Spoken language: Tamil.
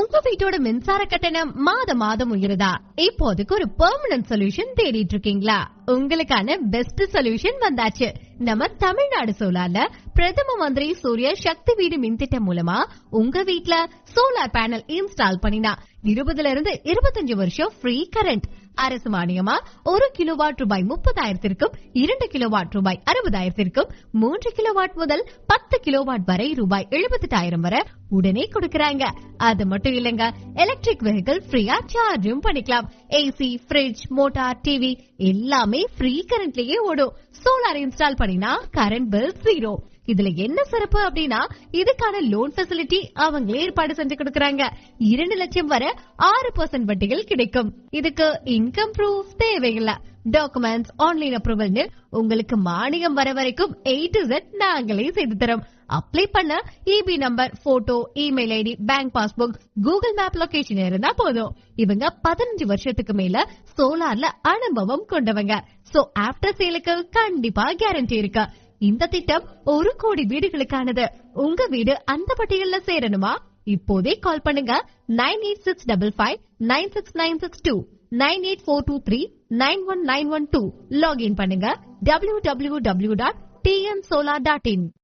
உங்க வீட்டோட மின்சார கட்டணம் மாதம் உயருதா? இப்போதைக்கு ஒரு பெர்மனன்ட் சொல்யூஷன் தேடிட்டு இருக்கீங்களா? உங்களுக்கான பெஸ்ட் சொல்யூஷன் வந்தாச்சு. நம்ம தமிழ்நாடு சோலார்ல பிரதம மந்திரி சூரிய சக்தி வீடு மின் திட்டம் மூலமா உங்க வீட்ல சோலார் பேனல் இன்ஸ்டால் பண்ணினா 20 இருந்து 25 வருஷம் ஃப்ரீ கரண்ட். அரசு மானியமா 1 கிலோவாட் ரூபாய் 30,000 2 கிலோவாட் ரூபாய் 60,000 3 கிலோவாட் முதல் 10 கிலோவாட் வரை ரூபாய் 78,000 வரை உடனே கொடுக்கறாங்க. அது மட்டும் இல்லங்க, எலக்ட்ரிக் வெஹிக்கிள் ஃப்ரீயா சார்ஜும் பண்ணிக்கலாம். ஏசி, ஃபிரிட்ஜ், மோட்டார், டிவி எல்லாமே ஃப்ரீ கரண்ட்லயே ஓடும். சோலார் இன்ஸ்டால் பண்ணினா கரண்ட் பில் 0. இதுல என்ன சிறப்பு அப்படின்னா, இதுக்கான லோன் ஃபெசிலிட்டி அவங்களே ஏற்பாடு செஞ்சு கொடுக்கறாங்க. 2 லட்சம் வரை 6% வட்டிகள் கிடைக்கும். இதுக்கு இன்கம் ப்ரூஃப் தேவையில்லை. டாக்குமெண்ட்ஸ், ஆன்லைன் அப்ரூவல்னு உங்களுக்கு மானியம் வர வரைக்கும் A to Z நாங்களே செய்து தரோம். அப்ளை பண்ண EB number, photo, email ID, bank passbook, Google map location இருந்தா போதும். இவங்க 15 வருஷத்துக்கு மேல சோலார்ல அனுபவம் கொண்டவங்க. சோ ஆஃப்டர் சேலுக்கு கண்டிப்பா கேரண்டி இருக்கு. இந்த திட்டம் 1 கோடி வீடுகளுக்கானது. உங்க வீடு அந்த பட்டியல்ல சேரணுமா? இப்போதே கால் பண்ணுங்க 9865596962 9842391912. லாகின் பண்ணுங்க www.tnsolar.in.